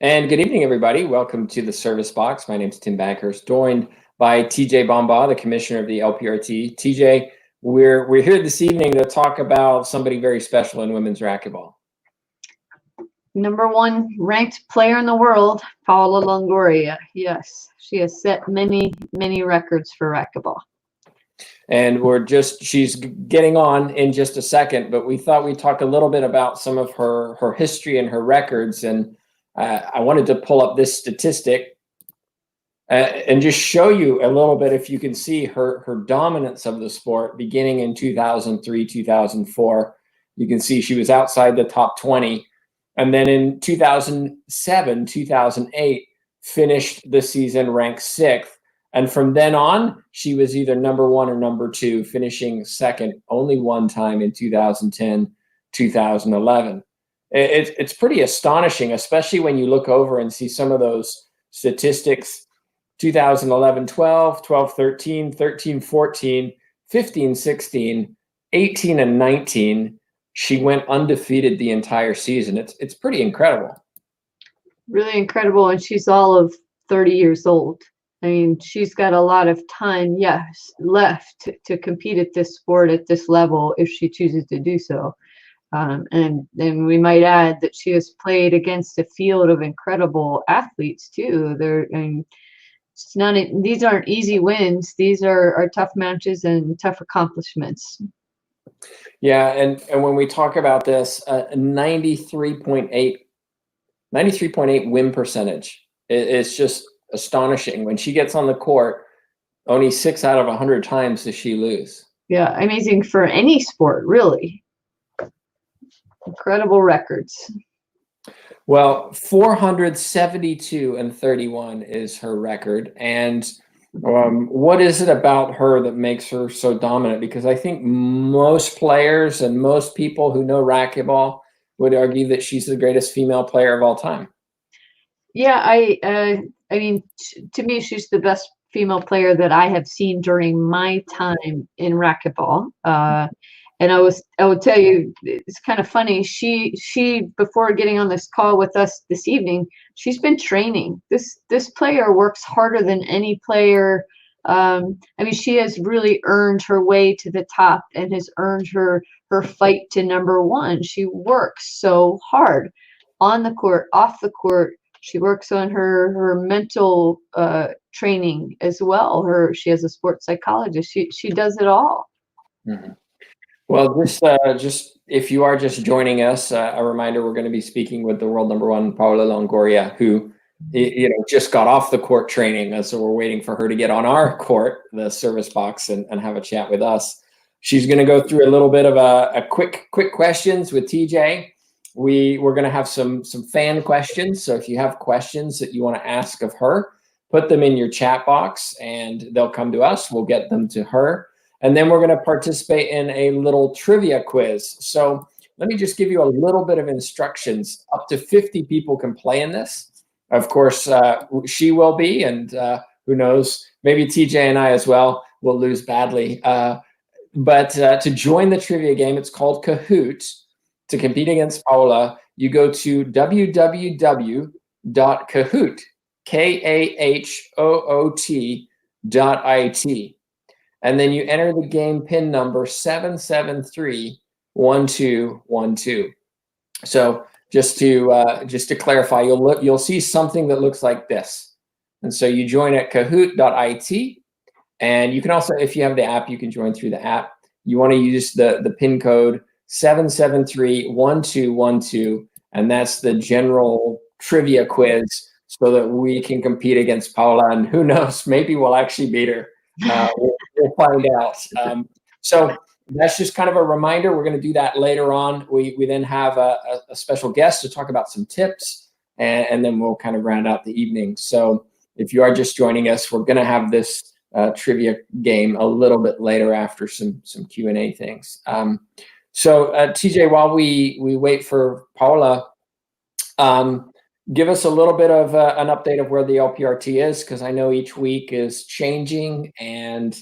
And good evening, everybody. Welcome to the Service Box. My name is Tim Bankhurst, joined by TJ Bomba, the commissioner of the LPRT. TJ, we're here this evening to talk about somebody very special in women's racquetball. Number one ranked player in the world, Paola Longoria. Yes, she has set many records for racquetball. And she's getting on in just a second, but we thought we'd talk a little bit about some of her history and her records. And I wanted to pull up this statistic and just show you a little bit, if you can see her dominance of the sport beginning in 2003, 2004. You can see she was outside the top 20. And then in 2007, 2008, finished the season ranked 6th. And from then on, she was either number 1 or number 2, finishing second only one time in 2010, 2011. It's pretty astonishing, especially when you look over and see some of those statistics. 2011, 12, 12, 13, 13, 14, 15, 16, 18, and 19. She went undefeated the entire season. It's pretty incredible. Really incredible. And she's all of 30 years old. I mean, she's got a lot of time, yes, left to compete at this sport at this level if she chooses to do so. And we might add that she has played against a field of incredible athletes too. These aren't easy wins. These are tough matches and tough accomplishments. Yeah, and when we talk about this, 93.8 win percentage. It's just astonishing. When she gets on the court, only 6 out of 100 times does she lose. Yeah, amazing for any sport, really. Incredible records. Well, 472-31 is her record. And what is it about her that makes her so dominant? Because I think most players and most people who know racquetball would argue that she's the greatest female player of all time. Yeah, I mean, to me, she's the best female player that I have seen during my time in racquetball. And I would tell you, it's kind of funny. She before getting on this call with us this evening, she's been training. This player works harder than any player. I mean, she has really earned her way to the top and has earned her fight to number 1. She works so hard on the court, off the court. She works on her mental training as well. She has a sports psychologist. She does it all. Mm-hmm. Well, just if you are just joining us, a reminder: we're going to be speaking with the world number 1 Paola Longoria, who just got off the court training, and so we're waiting for her to get on our court, the service box, and have a chat with us. She's going to go through a little bit of a quick questions with TJ. We're going to have some fan questions. So if you have questions that you want to ask of her, put them in your chat box, and they'll come to us. We'll get them to her. And then we're going to participate in a little trivia quiz. So let me just give you a little bit of instructions. Up to 50 people can play in this. Of course, she will be, and who knows, maybe TJ and I as well will lose badly. But to join the trivia game, it's called Kahoot. To compete against Paola, you go to www.kahoot, KAHOOT.IT. And then you enter the game pin number 7731212. So just to clarify, you'll see something that looks like this. And so you join at kahoot.it, and you can also, if you have the app, you can join through the app. You want to use the pin code 7731212, and that's the general trivia quiz, so that we can compete against Paola. And who knows, maybe we'll actually beat her. We'll find out. So that's just kind of a reminder. We're going to do that later on. We then have a special guest to talk about some tips, and then we'll kind of round out the evening. So if you are just joining us, we're going to have this trivia game a little bit later after some Q&A things. So TJ, while we wait for Paola, give us a little bit of an update of where the LPRT is, because I know each week is changing, and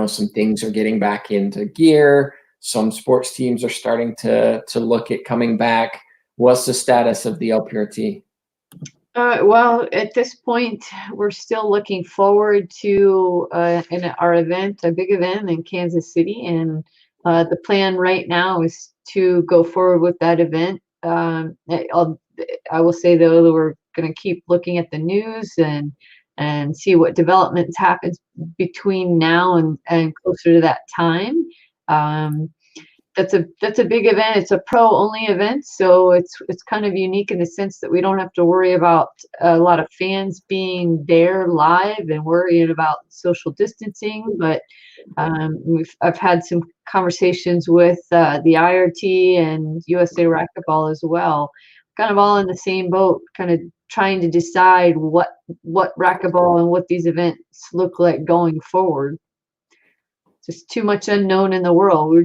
some things are getting back into gear. Some sports teams are starting to look at coming back. What's the status of the LPRT? Well, at this point, we're still looking forward to our event, a big event in Kansas City, and the plan right now is to go forward with that event. I will say though that we're going to keep looking at the news and see what developments happens between now and closer to that time. Um, that's a big event. It's a pro only event, so it's kind of unique in the sense that we don't have to worry about a lot of fans being there live and worrying about social distancing. But I've had some conversations with the IRT and USA Racquetball as well, kind of all in the same boat, kind of trying to decide what racquetball and what these events look like going forward. Just too much unknown in the world. We're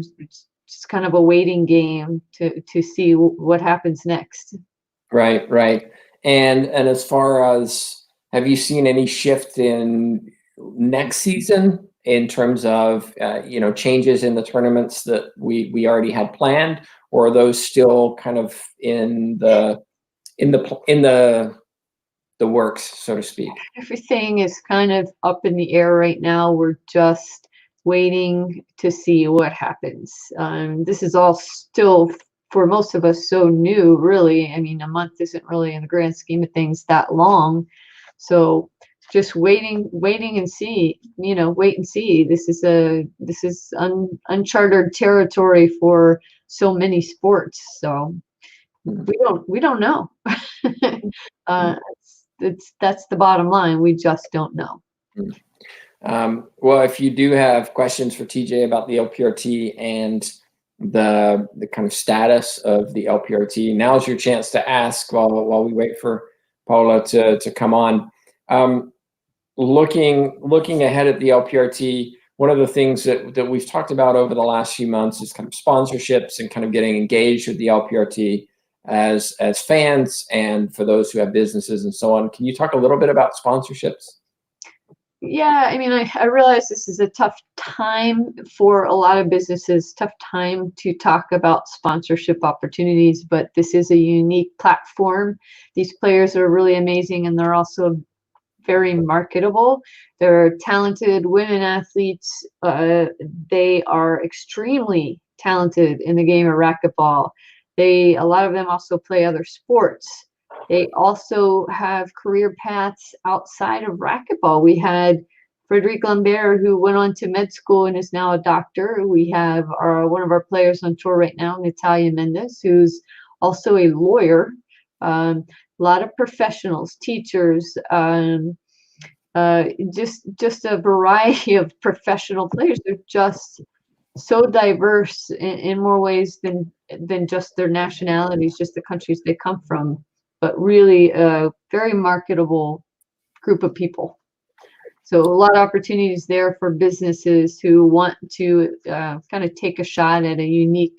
just kind of a waiting game to see what happens next. Right, right. And as far as, have you seen any shift in next season in terms of changes in the tournaments that we already had planned, or are those still kind of in the works, so to speak? Everything is kind of up in the air right now. We're just waiting to see what happens. This is all still, for most of us, so new, really. I mean, a month isn't really, in the grand scheme of things, that long. So just waiting and see, wait and see. This is uncharted territory for so many sports. So we don't know. uh, that's the bottom line. We just don't know. Well, if you do have questions for TJ about the LPRT and the kind of status of the LPRT, now's your chance to ask while we wait for Paola to come on. Looking ahead at the LPRT, one of the things that we've talked about over the last few months is kind of sponsorships and kind of getting engaged with the LPRT as fans and for those who have businesses and so on. Can you talk a little bit about sponsorships? Yeah, I mean, I realize this is a tough time for a lot of businesses, tough time to talk about sponsorship opportunities, but this is a unique platform. These players are really amazing, and they're also very marketable. They're talented women athletes. They are extremely talented in the game of racquetball. A lot of them also play other sports. They also have career paths outside of racquetball. We had Frederic Lambert, who went on to med school and is now a doctor. We have one of our players on tour right now, Natalia Mendez, who's also a lawyer. A lot of professionals, teachers, just a variety of professional players. They're just so diverse in more ways than just their nationalities, just the countries they come from, but really a very marketable group of people. So a lot of opportunities there for businesses who want to kind of take a shot at a unique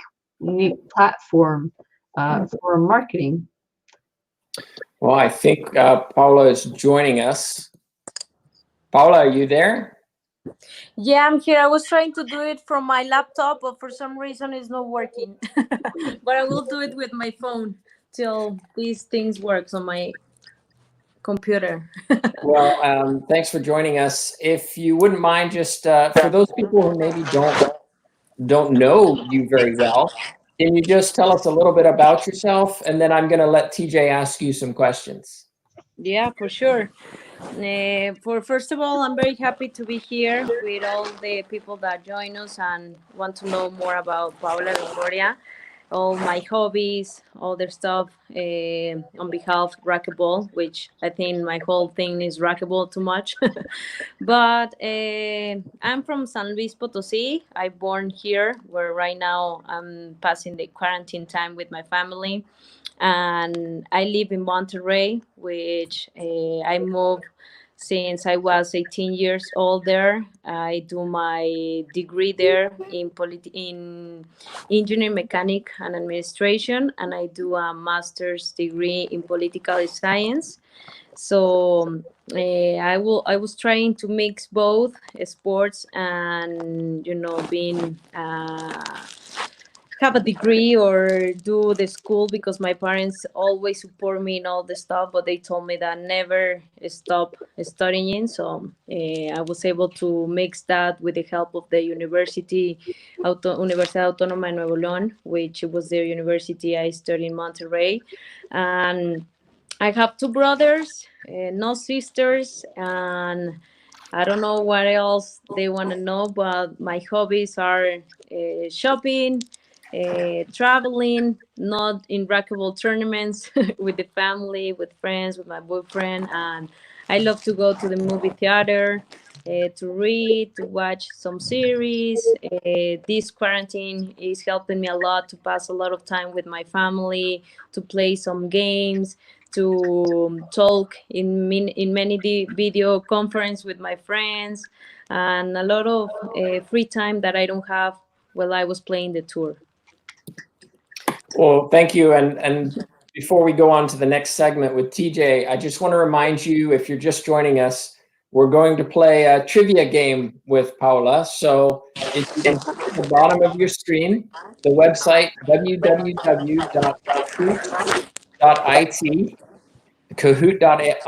platform for marketing. Well, I think Paola is joining us. Paola, are you there? Yeah, I'm here. I was trying to do it from my laptop, but for some reason it's not working. But I will do it with my phone till these things works on my computer. Well, thanks for joining us. If you wouldn't mind, just for those people who maybe don't know you very well, can you just tell us a little bit about yourself, and then I'm going to let TJ ask you some questions. Yeah, for sure. For first of all, I'm very happy to be here with all the people that join us and want to know more about Paola Longoria, all my hobbies, all their stuff on behalf of racquetball, which I think my whole thing is racquetball too much. But I'm from San Luis Potosí. I born here, where right now I'm passing the quarantine time with my family, and I live in Monterrey, which I moved since I was 18 years old there. I do my degree there in engineering mechanic and administration, and I do a master's degree in political science. So I was trying to mix both sports and being have a degree or do the school, because my parents always support me in all the stuff, but they told me that never stop studying. So I was able to mix that with the help of the Universidad Autónoma de Nuevo León, which was the university I studied in Monterrey. And I have two brothers, no sisters, and I don't know what else they want to know, but my hobbies are shopping, traveling, not in racquetball tournaments, with the family, with friends, with my boyfriend, and I love to go to the movie theater, to read, to watch some series. This quarantine is helping me a lot to pass a lot of time with my family, to play some games, to talk in many video conference with my friends, and a lot of free time that I don't have while I was playing the tour. Well, thank you. And before we go on to the next segment with TJ, I just want to remind you, if you're just joining us, we're going to play a trivia game with Paola. So if you can see at the bottom of your screen, the website www.kahoot.it, kahoot.it,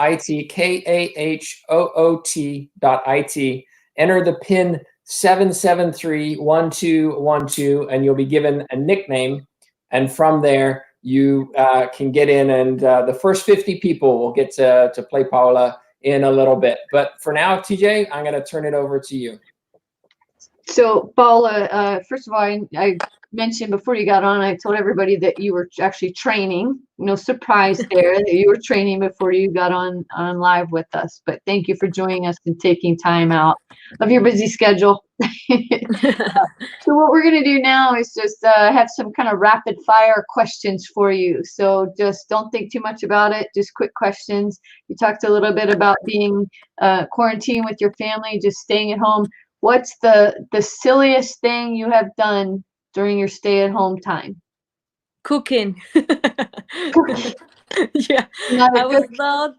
kahoot.it. Enter the pin 7731212, and you'll be given a nickname. And from there, you can get in, and the first 50 people will get to play Paola in a little bit. But for now, TJ, I'm going to turn it over to you. So, Paola, first of all, I mentioned before you got on, I told everybody that you were actually training. No surprise there that you were training before you got on live with us. But thank you for joining us and taking time out of your busy schedule. So what we're going to do now is just have some kind of rapid fire questions for you. So just don't think too much about it. Just quick questions. You talked a little bit about being quarantined with your family, just staying at home. What's the silliest thing you have done during your stay-at-home time? Cooking. Cooking. Yeah, Not a I was cook. not.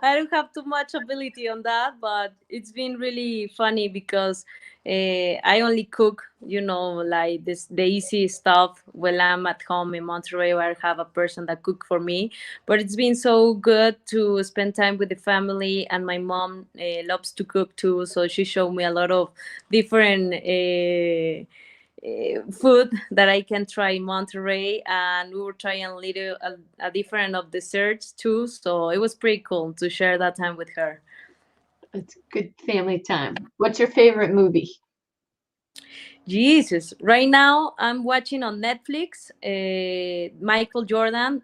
I don't have too much ability on that, but it's been really funny because I only cook, like the easy stuff when I'm at home in Monterrey, where I have a person that cook for me. But it's been so good to spend time with the family, and my mom loves to cook too, so she showed me a lot of different food that I can try in Monterrey, and we were trying a different of desserts too. So it was pretty cool to share that time with her. It's good family time. What's your favorite movie? Jesus, right now I'm watching on Netflix Michael Jordan,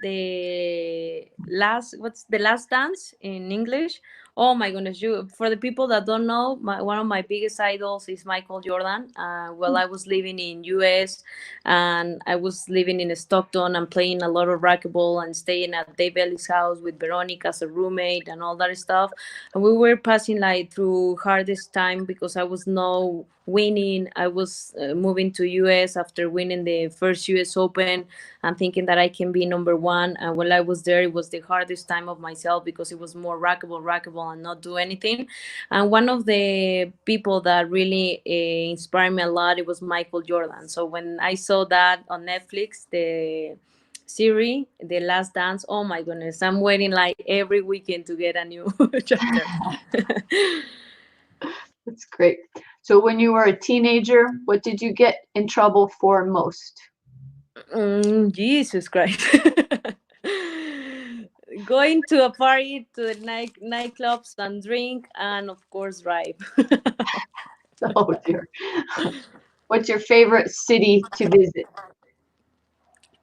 what's the last dance in English. Oh my goodness, for the people that don't know, one of my biggest idols is Michael Jordan. Well, I was living in US, and I was living in Stockton and playing a lot of racquetball and staying at Dave Ellis' house with Veronica as a roommate and all that stuff. And we were passing like through hardest time because I was no winning. I was moving to US after winning the first US Open and thinking that I can be number one. And while I was there, it was the hardest time of myself because it was more racquetball and not do anything. And one of the people that really inspired me a lot, it was Michael Jordan. So when I saw that on Netflix, the series, The Last Dance, oh my goodness, I'm waiting like every weekend to get a new chapter. That's great. So when you were a teenager, what did you get in trouble for most? Jesus Christ. Going to a party, to the nightclubs and drink, and of course drive. Oh dear. What's your favorite city to visit?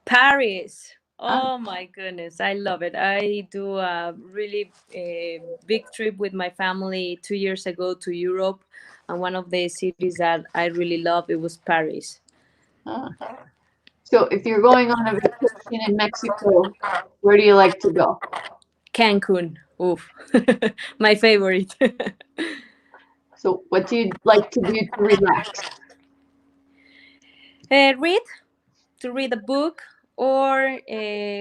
Paris. Oh my goodness, I love it. I do a really big trip with my family 2 years ago to Europe, and one of the cities that I really love, it was Paris. So if you're going on a vacation in Mexico, where do you like to go? Cancun. Oof. My favorite. So what do you like to do to relax? Read, to read a book, or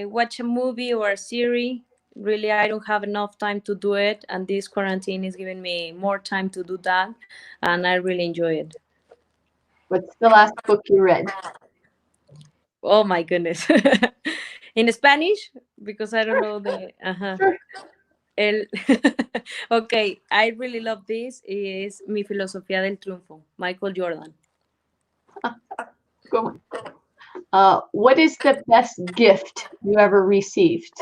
watch a movie or a series. Really, I don't have enough time to do it, and this quarantine is giving me more time to do that, and I really enjoy it. What's the last book you read? Oh my goodness. In Spanish, because I don't know the. Sure. El, okay, I really love this. Is Mi Filosofía del Triunfo, Michael Jordan. Go on. What is the best gift you ever received?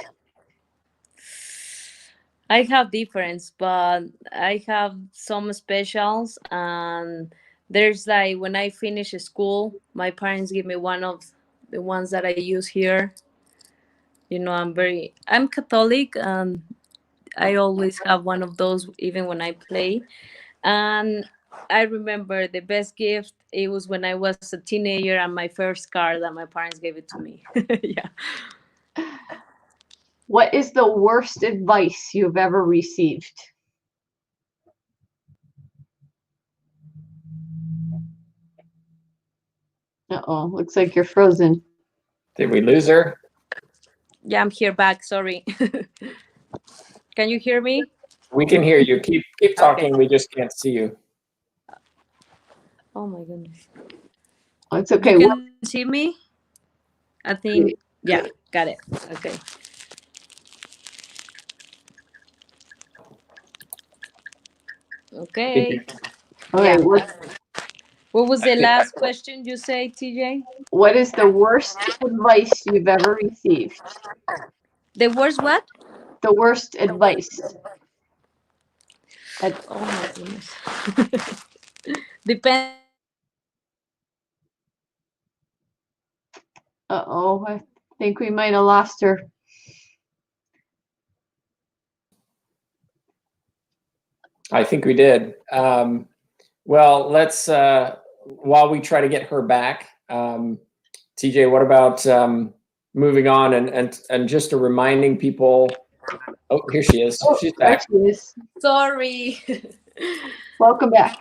I have difference, but I have some specials. And there's like when I finish school, my parents give me one of the ones that I use here. You know, I'm Catholic, and I always have one of those even when I play. And I remember the best gift, it was when I was a teenager, and my first car that my parents gave it to me. Yeah. What is the worst advice you've ever received? Uh-oh, looks like you're frozen. Did we lose her? Yeah, I'm here back. Sorry. Can you hear me? We can hear you. Keep talking. Okay. We just can't see you. Oh my goodness. Oh, it's You okay. can see me? I think, yeah, got it. Okay. Okay. Okay, Yeah. what What was the last question you say, TJ? is the worst advice you've ever received? The worst what? The worst advice. Oh my goodness. Depends. Uh-oh, I think we might have lost her. I think we did. Well, let's while we try to get her back, TJ, what about moving on and just a reminding people. Oh, here she is. Oh, She's there back. she is. Sorry. Welcome back.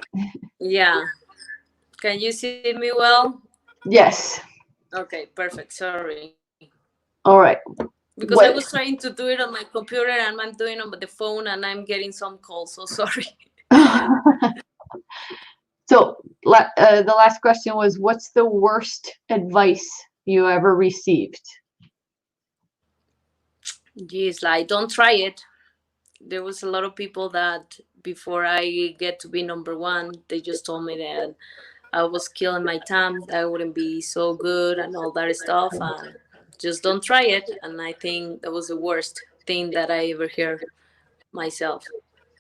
Yeah. Can you see me well? Yes. Okay, perfect. Sorry. All right. Because I was trying to do it on my computer and I'm doing it on the phone and I'm getting some calls. So sorry. So the last question was, what's the worst advice you ever received? Geez, like, don't try it. There was a lot of people that before I get to be number one, they just told me that I was killing my time, that I wouldn't be so good and all that stuff. And just don't try it. And I think that was the worst thing that I ever heard myself.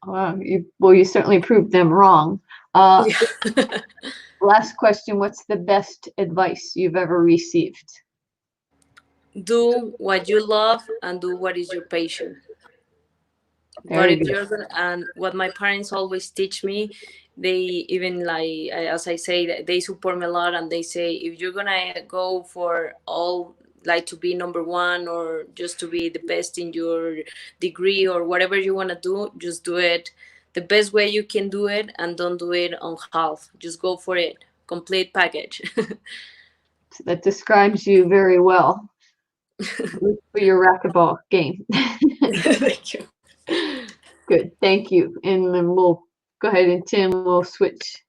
You certainly proved them wrong. Yeah. Last question, what's the best advice you've ever received? Do what you love and do what is your passion. But Very if good. you're gonna, and what my parents always teach me, they even like, as I say, they support me a lot, and they say if you're gonna go for all, like to be number one or just to be the best in your degree or whatever you want to do, just do it the best way you can do it, and don't do it on half. Just go for it, complete package. That describes you very well for your racquetball game. Thank you. Good, thank you. And then we'll go ahead and Tim, we'll switch.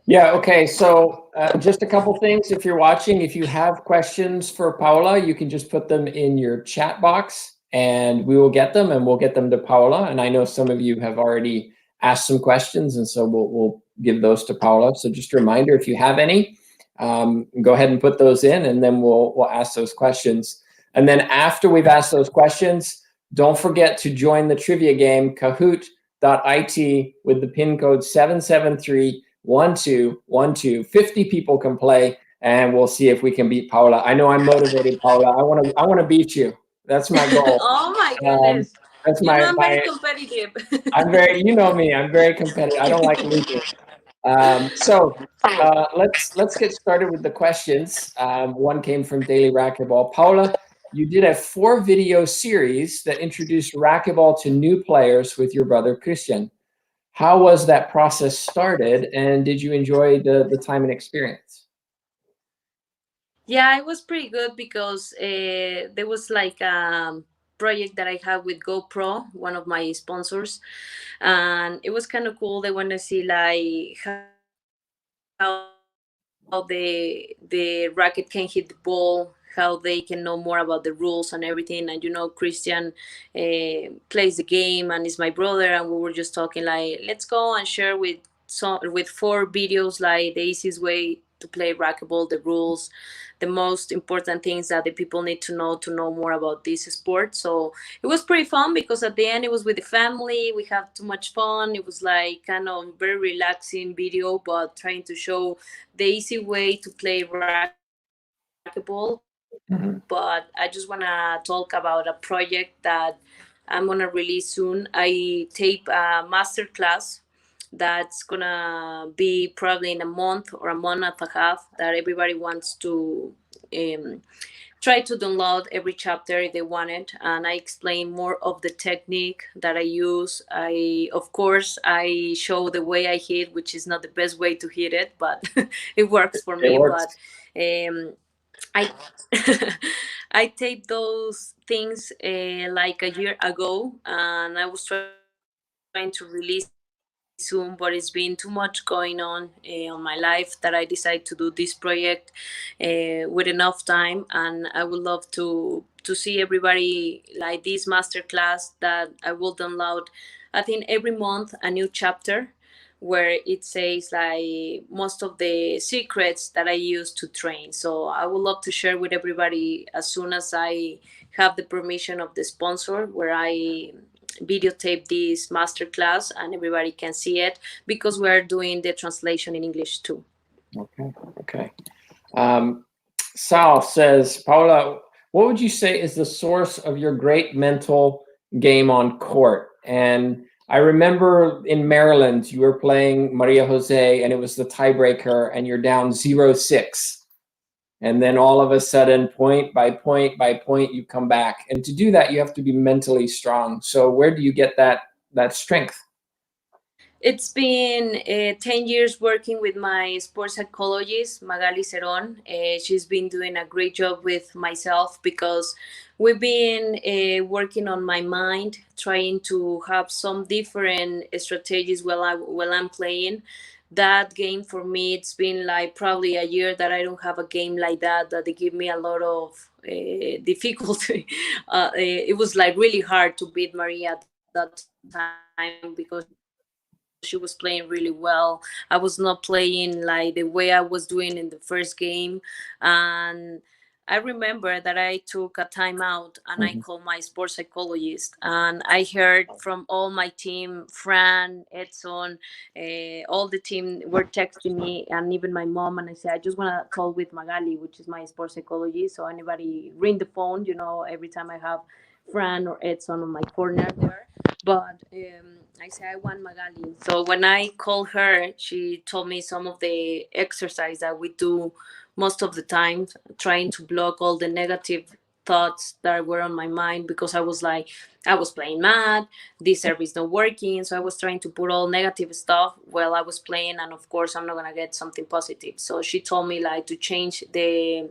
Yeah, okay. So just a couple things. If you're watching, if you have questions for Paola, you can just put them in your chat box and we will get them and we'll get them to Paola. And I know some of you have already asked some questions, and so we'll give those to Paola. So just a reminder, if you have any, go ahead and put those in, and then we'll ask those questions. And then after we've asked those questions, don't forget to join the trivia game, Kahoot.it, with the pin code 7731212. 50 people can play, and we'll see if we can beat Paola. I know I'm motivated, Paola. I want to beat you. That's my goal. Oh my goodness. That's You know, my I'm very competitive. I'm very, you know me, I'm very competitive. I don't like losing. So let's get started with the questions. One came from Daily Racquetball. Paola, you did a 4-video series that introduced racquetball to new players with your brother Christian. How was that process started, and did you enjoy the time and experience? Yeah, it was pretty good because there was like a project that I had with GoPro, one of my sponsors, and it was kind of cool. They want to see like how the racket can hit the ball, how they can know more about the rules and everything. And Christian plays the game and is my brother, and we were just talking like, let's go and share with 4 videos like the easiest way to play racquetball, the rules, the most important things that the people need to know more about this sport. So it was pretty fun because at the end it was with the family. We had too much fun. It was like kind of very relaxing video, but trying to show the easy way to play racquetball. But I just want to talk about a project that I'm going to release soon. I tape a master class that's gonna be probably in a month or a month and a half, that everybody wants to um, try to download every chapter if they want it. And I explain more of the technique that I use. Of course, I show the way I hit, which is not the best way to hit it, but it works for It me. works. But I I taped those things like a year ago, and I was trying to release it soon, but it's been too much going on my life that I decided to do this project with enough time. And I would love to see everybody like this master class that I will download. I think every month a new chapter where it says like most of the secrets that I use to train. So I would love to share with everybody as soon as I have the permission of the sponsor, where I videotape this masterclass and everybody can see it, because we're doing the translation in English too. Okay. Sal says, Paula, what would you say is the source of your great mental game on court? And I remember in Maryland, you were playing Maria Jose and it was the tiebreaker and you're down 0-6. And then all of a sudden, point by point by point, you come back. And to do that, you have to be mentally strong. So where do you get that strength? It's been 10 years working with my sports psychologist, Magali Ceron. She's been doing a great job with myself, because we've been working on my mind, trying to have some different strategies while I'm playing. That game for me, it's been like probably a year that I don't have a game like that they give me a lot of difficulty. It was like really hard to beat Maria at that time, because she was playing really well. I was not playing like the way I was doing in the first game. And I remember that I took a timeout and I called my sports psychologist, and I heard from all my team, Fran, Edson, all the team were texting me, and even my mom. And I said, I just want to call with Magali, which is my sports psychologist. So anybody ring the phone, every time I have Fran or Edson on my corner there. But I said, I want Magali. So when I called her, she told me some of the exercise that we do most of the time, trying to block all the negative thoughts that were on my mind, because I was like, I was playing mad, this service not working. So I was trying to put all negative stuff while I was playing, and of course I'm not gonna get something positive. So she told me like to change the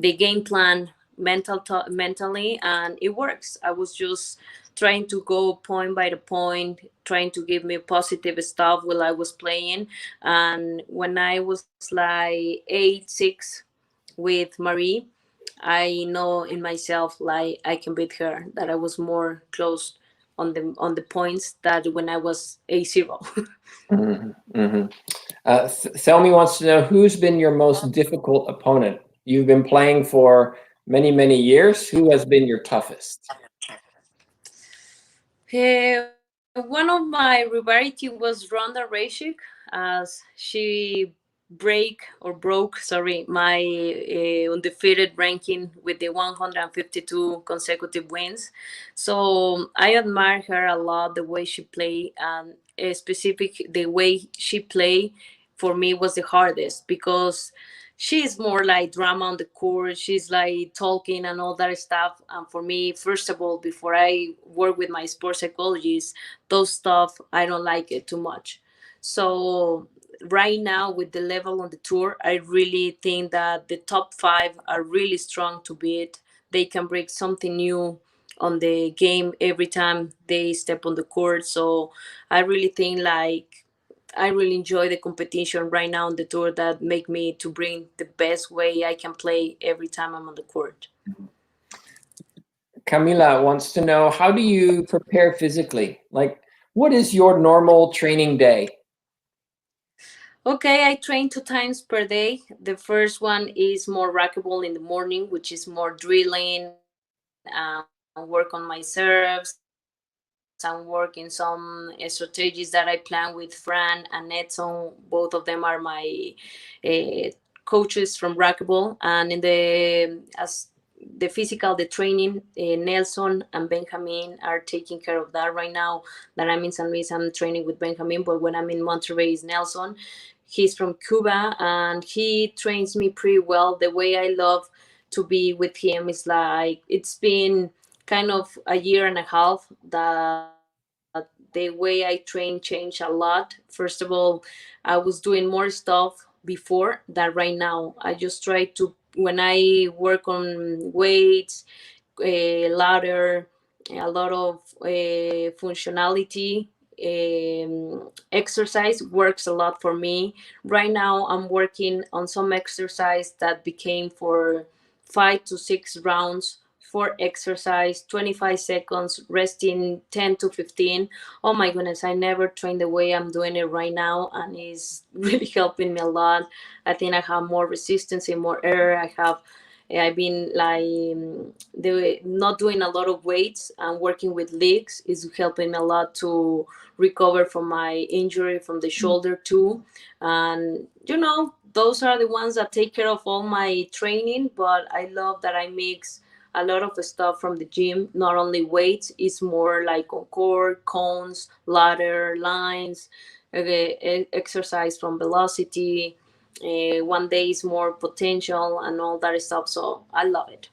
game plan mentally, and it works. I was just trying to go point by the point, trying to give me positive stuff while I was playing. And when I was like 8-6 with Marie, I know in myself like I can beat her, that I was more close on the points that when I was 8-0. Thelmy wants to know, who's been your most difficult opponent? You've been playing for many, many years. Who has been your toughest? One of my rivalry was Ronda Rousey, as she broke, sorry, my undefeated ranking with the 152 consecutive wins. So I admire her a lot, the way she played, and specific the way she played for me was the hardest, because she's more like drama on the court. She's like talking and all that stuff. And for me, first of all, before I work with my sports psychologist, those stuff, I don't like it too much. So right now, with the level on the tour, I really think that the top 5 are really strong to beat. They can bring something new on the game every time they step on the court. So I really think like I really enjoy the competition right now on the tour that make me to bring the best way I can play every time I'm on the court. Camila wants to know, how do you prepare physically? Like, what is your normal training day? Okay, I train 2 times per day. The first one is more racquetball in the morning, which is more drilling and work on my serves and work in some strategies that I plan with Fran and Edson. Both of them are my coaches from racquetball. And in the physical, the training, Nelson and Benjamin are taking care of that right now. That I'm in San Luis, I'm training with Benjamin, but when I'm in Monterrey is Nelson. He's from Cuba and he trains me pretty well. The way I love to be with him is like it's been kind of a year and a half that the way I train changed a lot. First of all, I was doing more stuff before that right now. I just try to, when I work on weights, ladder, a lot of functionality. Exercise works a lot for me. Right now, I'm working on some exercise that became for 5 to 6 rounds for exercise, 25 seconds, resting 10 to 15. Oh my goodness, I never trained the way I'm doing it right now, and it's really helping me a lot. I think I have more resistance and more air. I've been like not doing a lot of weights and working with legs is helping me a lot to recover from my injury from the shoulder too. And those are the ones that take care of all my training. But I love that I mix a lot of the stuff from the gym, not only weights, it's more like on court, cones, ladder, lines, exercise from velocity. One day is more potential and all that stuff. So I love it.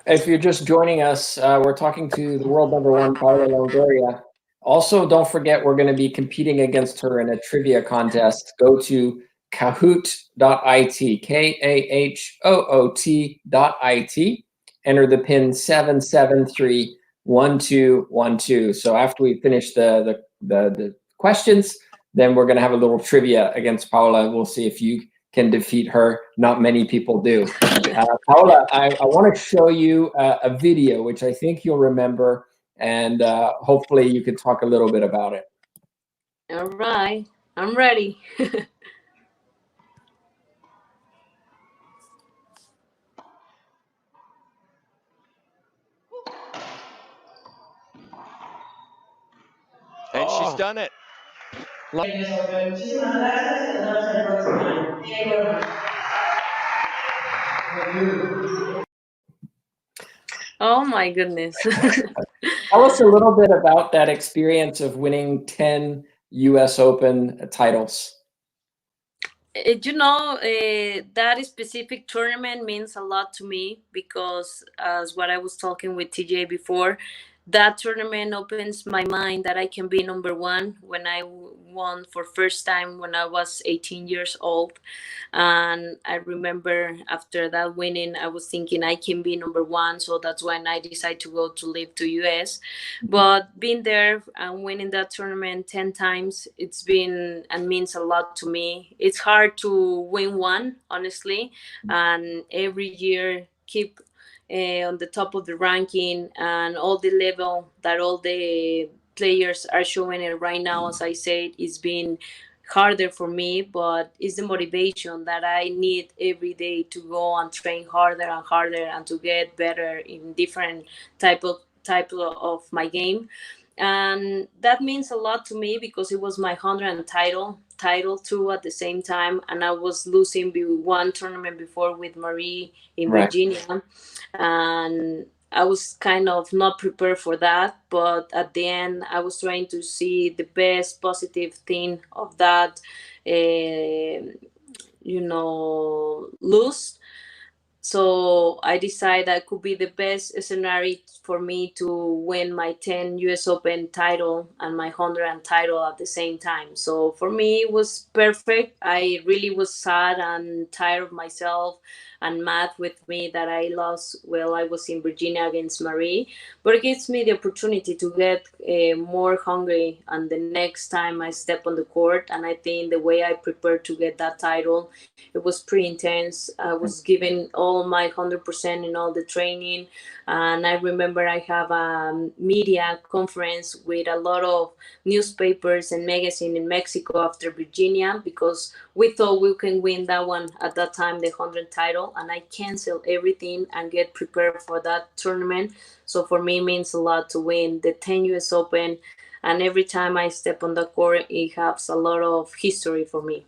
If you're just joining us, we're talking to the world number one, Paola Longoria. Also, don't forget, we're going to be competing against her in a trivia contest. Go to kahoot.it, KAHOOT.it. Enter the pin 7731212. So after we finish the questions, then we're going to have a little trivia against Paola. We'll see if you can defeat her. Not many people do. Paola, I want to show you a video, which I think you'll remember, and hopefully you could talk a little bit about it. All right, I'm ready. And she's done it. Oh my goodness. Tell us a little bit about that experience of winning 10 US Open titles. That specific tournament means a lot to me because, as what I was talking with TJ before, that tournament opens my mind that I can be number one. When I won for first time when I was 18 years old, and I remember after that winning, I was thinking I can be number one. So that's when I decided to go to live to US. But being there and winning that tournament 10 times, it's been and means a lot to me. It's hard to win one, honestly, and every year keep on the top of the ranking and all the level that all the players are showing it right now. As I said, it's been harder for me, but it's the motivation that I need every day to go and train harder and harder and to get better in different type of my game. And that means a lot to me because it was my 100th title too at the same time, and I was losing one tournament before with Marie in Right. Virginia, and I was kind of not prepared for that. But at the end, I was trying to see the best positive thing of that, lose. So I decided that could be the best scenario for me to win my 10 US Open title and my 100th title at the same time. So for me, it was perfect. I really was sad and tired of myself. and math with me that I lost while I was in Virginia against Marie. But it gives me the opportunity to get more hungry and the next time I step on the court. And I think the way I prepared to get that title, it was pretty intense. I was giving all my 100% in all the training. And I remember I have a media conference with a lot of newspapers and magazine in Mexico after Virginia, because we thought we can win that one at that time, the 100 title, and I canceled everything and get prepared for that tournament. So for me, it means a lot to win the 10 US Open, and every time I step on the court, it has a lot of history for me.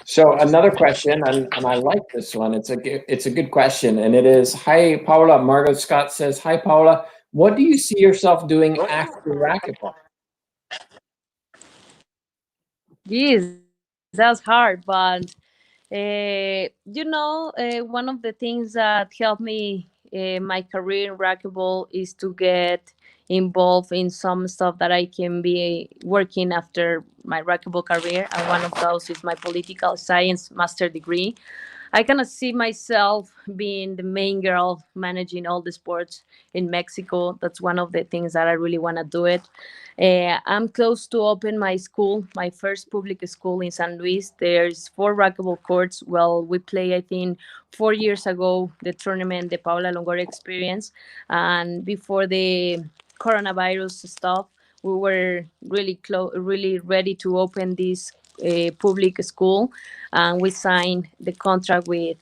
So another question, and I like this one. It's a good question, and it is, hi Paula. Margot Scott says, hi Paula. What do you see yourself doing after racquetball? Geez, that's hard, but one of the things that helped me my career in racquetball is to get involved in some stuff that I can be working after my racquetball career, and one of those is my political science master degree. I kind of see myself being the main girl managing all the sports in Mexico. That's one of the things that I really want to do it. I'm close to open my school, my first public school in San Luis. There's 4 racquetball courts. Well, we play, I think, 4 years ago, the tournament, the Paola Longoria experience. And before the coronavirus stuff, we were really ready to open this public school, and we signed the contract with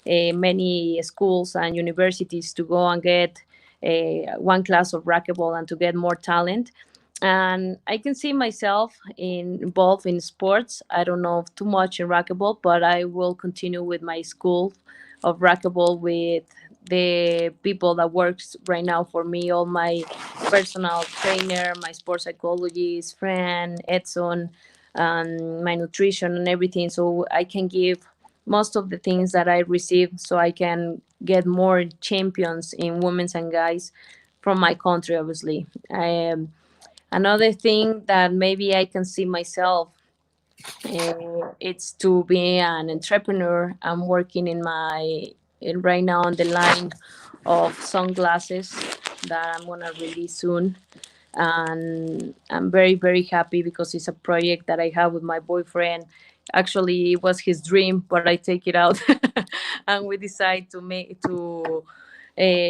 many schools and universities to go and get one class of racquetball and to get more talent. And I can see myself involved in sports. I don't know too much in racquetball, but I will continue with my school of racquetball with the people that works right now for me, all my personal trainer, my sports psychologist friend Edson, and my nutrition and everything, so I can give most of the things that I receive, so I can get more champions in women's and guys from my country. Obviously, another thing that maybe I can see myself, it's to be an entrepreneur. I'm working right now on the line of sunglasses that I'm gonna release soon, and I'm very happy because it's a project that I have with my boyfriend. Actually, it was his dream, but I take it out, and we decide to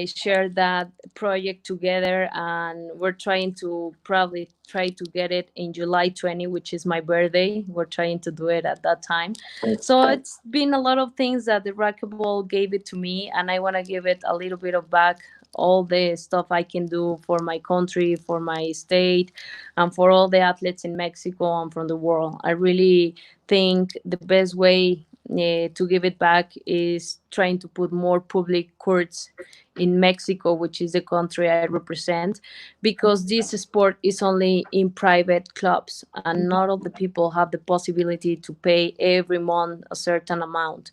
share that project together, and we're trying to probably try to get it in July 20, which is my birthday. We're trying to do it at that time. So it's been a lot of things that the racquetball gave it to me, and I want to give it a little bit of back, all the stuff I can do for my country, for my state, and for all the athletes in Mexico and from the world. I really think the best way to give it back is trying to put more public courts in Mexico, which is the country I represent, because this sport is only in private clubs, and not all the people have the possibility to pay every month a certain amount.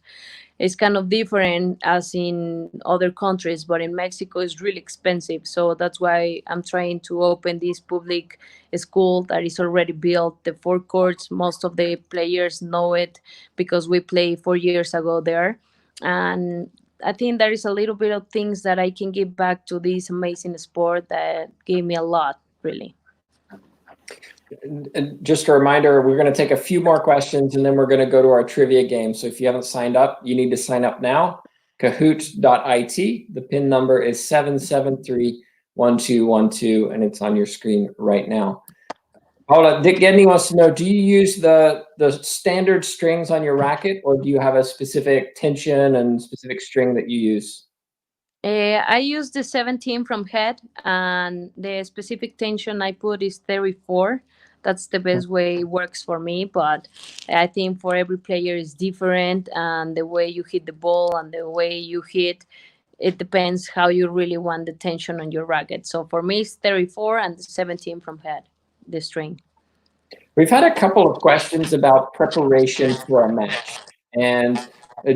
It's kind of different as in other countries, but in Mexico it's really expensive. So that's why I'm trying to open this public school that is already built. The 4 courts, most of the players know it because we played 4 years ago there. And I think there is a little bit of things that I can give back to this amazing sport that gave me a lot, really. And just a reminder, we're going to take a few more questions and then we're going to go to our trivia game. So if you haven't signed up, you need to sign up now. Kahoot.it. The PIN number is 7731212, and it's on your screen right now. Paula, Dick Gedney wants to know, do you use the standard strings on your racket, or do you have a specific tension and specific string that you use? I use the 17 from head, and the specific tension I put is 34. That's the best way it works for me, but I think for every player is different, and the way you hit the ball and the way you hit, it depends how you really want the tension on your racket. So for me, it's 34 and the 17 from head, the string. We've had a couple of questions about preparation for a match. And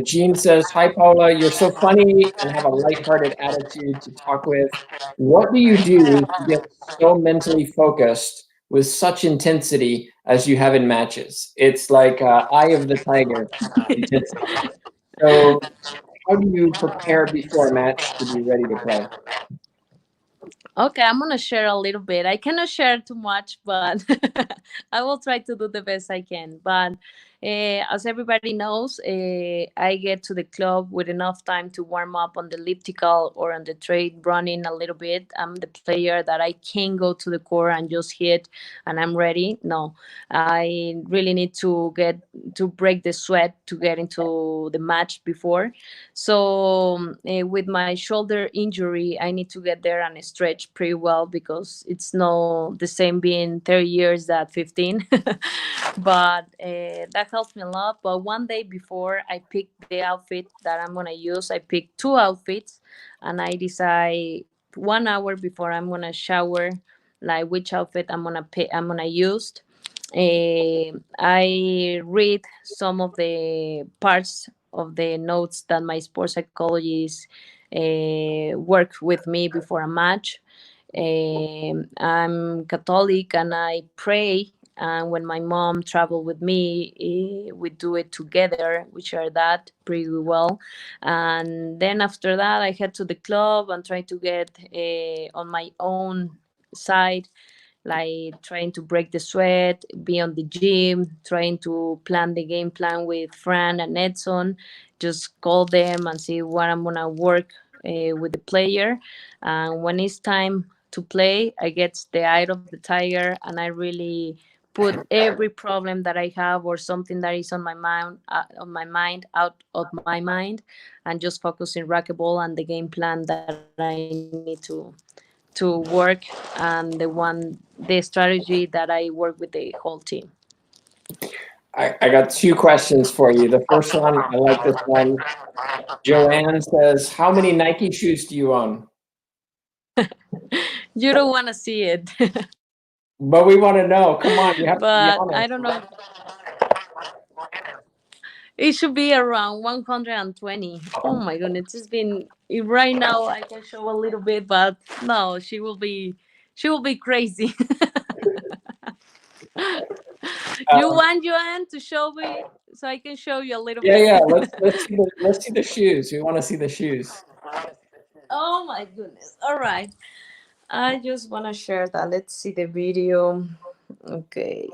Jean says, hi, Paula, you're so funny and have a lighthearted attitude to talk with. What do you do to get so mentally focused with such intensity as you have in matches. It's like eye of the tiger intensity. So how do you prepare before a match to be ready to play? Okay, I'm gonna share a little bit. I cannot share too much, but I will try to do the best I can. But as everybody knows, I get to the club with enough time to warm up on the elliptical or on the trade running a little bit. I'm the player that I can go to the court and just hit, and I'm ready. No, I really need to get to break the sweat to get into the match before. So with my shoulder injury, I need to get there and stretch pretty well because it's no the same being 30 years that 15. But that helps me a lot. But one day before I pick the outfit that I'm gonna use, I pick two outfits, and I decide 1 hour before I'm gonna shower, like which outfit I'm gonna pick, I'm gonna use. I read some of the parts of the notes that my sports psychologist work with me before a match. I'm Catholic and I pray. And when my mom traveled with me, we do it together. We share that pretty well. And then after that, I head to the club and try to get on my own side, like trying to break the sweat, be on the gym, trying to plan the game plan with Fran and Edson, just call them and see what I'm gonna work with the player. And when it's time to play, I get the eye of the tiger, and I really put every problem that I have or something that is on my mind out of my mind, and just focus in racquetball and the game plan that I need to work, and the strategy that I work with the whole team. I got two questions for you. The first one, I like this one. Joanne says, how many Nike shoes do you own? You don't want to see it. But we want to know. Come on, you have to be But honest. I don't know. It should be around 120. Oh my goodness, it's been right now. I can show a little bit, but no, she will be crazy. You Um, want Joanne to show me so I can show you a little yeah, bit? yeah. Let's see the shoes. We want to see the shoes. Oh my goodness. All right. I just want to share that. Let's see the video. Okay.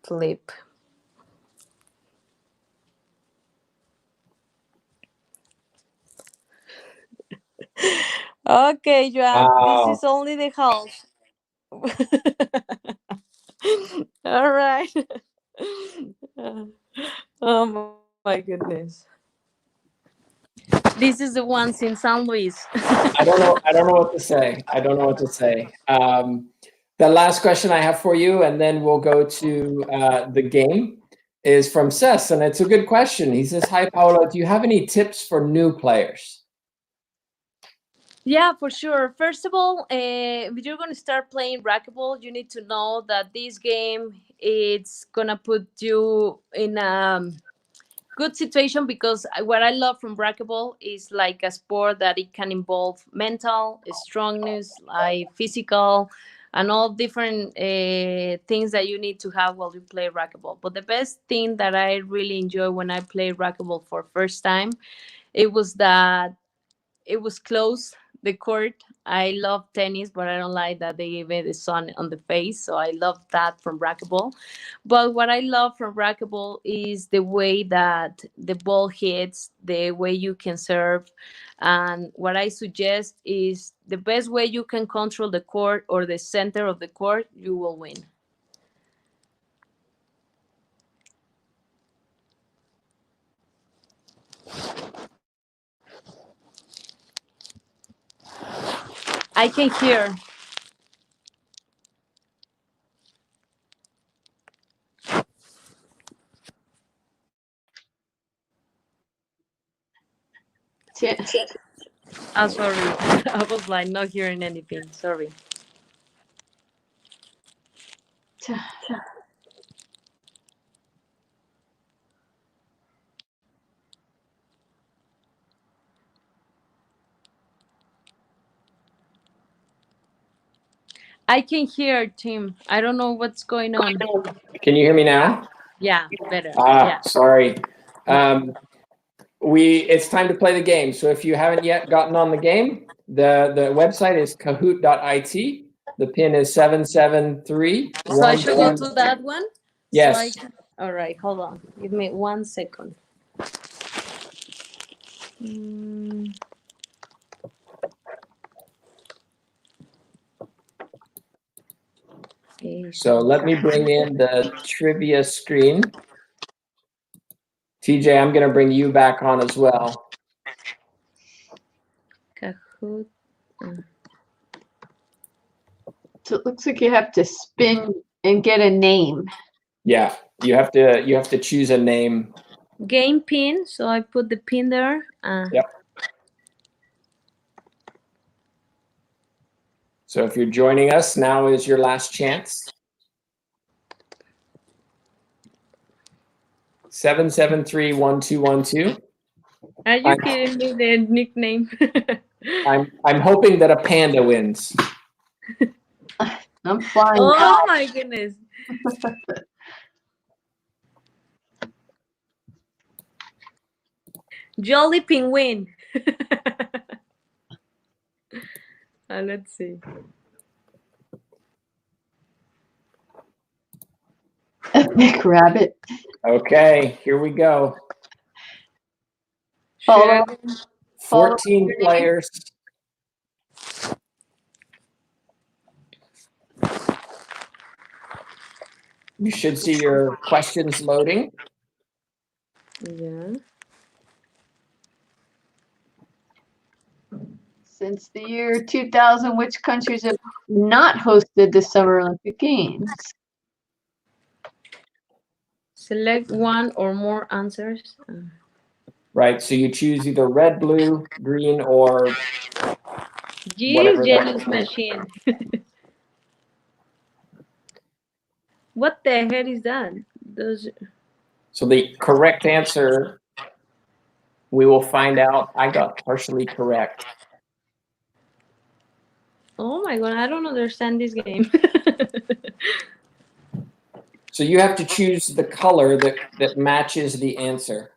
Flip. Okay, Joanne, this Wow. is only the house. All right. Oh my goodness. This is the ones in San Luis. I don't know. I don't know what to say. I don't know what to say. The last question I have for you, and then we'll go to the game, is from Cess, and it's a good question. He says, "Hi, Paola. Do you have any tips for new players?" Yeah, for sure. First of all, if you're going to start playing racquetball, you need to know that this game it's gonna put you in a good situation, because what I love from racquetball is like a sport that it can involve mental strongness, like physical, and all different things that you need to have while you play racquetball. But the best thing that I really enjoy when I play racquetball for first time, it was that it was close, the court. I love tennis, but I don't like that they give me the sun on the face. So I love that from racquetball. But what I love from racquetball is the way that the ball hits, the way you can serve. And what I suggest is the best way you can control the court or the center of the court, you will win. I can hear. Yeah. I'm sorry. I was like not hearing anything. Sorry. I can hear Tim. I don't know what's going on. Can you hear me now? Yeah, better. Ah, Yeah. sorry. It's time to play the game. So if you haven't yet gotten on the game, the website is kahoot.it. The pin is 773. So I should go to that one? Yes. So I can... All right, hold on. Give me 1 second. Mm, So let me bring in the trivia screen. TJ, I'm going to bring you back on as well. Kahoot. So it looks like you have to spin and get a name. Yeah, you have to choose a name. Game pin. So I put the pin there. Yep. So if you're joining us, now is your last chance. 773-1212. Are you kidding me? The nickname. I'm hoping that a panda wins. I'm flying. Oh my goodness. Jolly penguin. Let's see. Epic rabbit. Okay, here we go. Follow- 14 players. You should see your questions loading. Yeah. Since the year 2000, which countries have not hosted the Summer Olympic Games? Select one or more answers. Right, so you choose either red, blue, green, or Geez, whatever. Genius machine. What the hell is that? Those... So the correct answer, we will find out. I got partially correct. Oh my god, I don't understand this game. So you have to choose the color that matches the answer.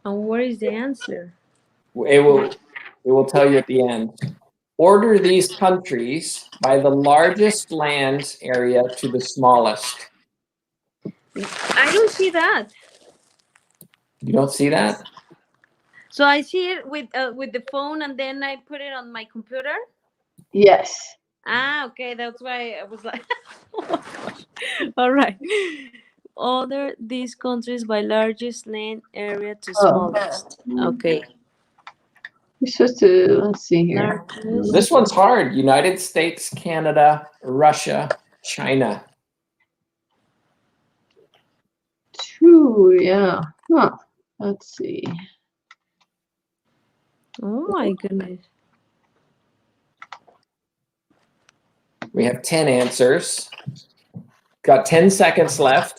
And where is the answer? It will tell you at the end. Order these countries by the largest land area to the smallest. I don't see that. You don't see that? So I see it with the phone, and then I put it on my computer. Yes. Ah, okay, that's why I was like, oh my gosh. All right. Order these countries by largest land area to smallest. Okay. You're supposed to, let's see here. Largest. This one's hard. United States, Canada, Russia, China. True, yeah. Huh. Let's see. Oh my goodness. We have 10 answers. Got 10 seconds left.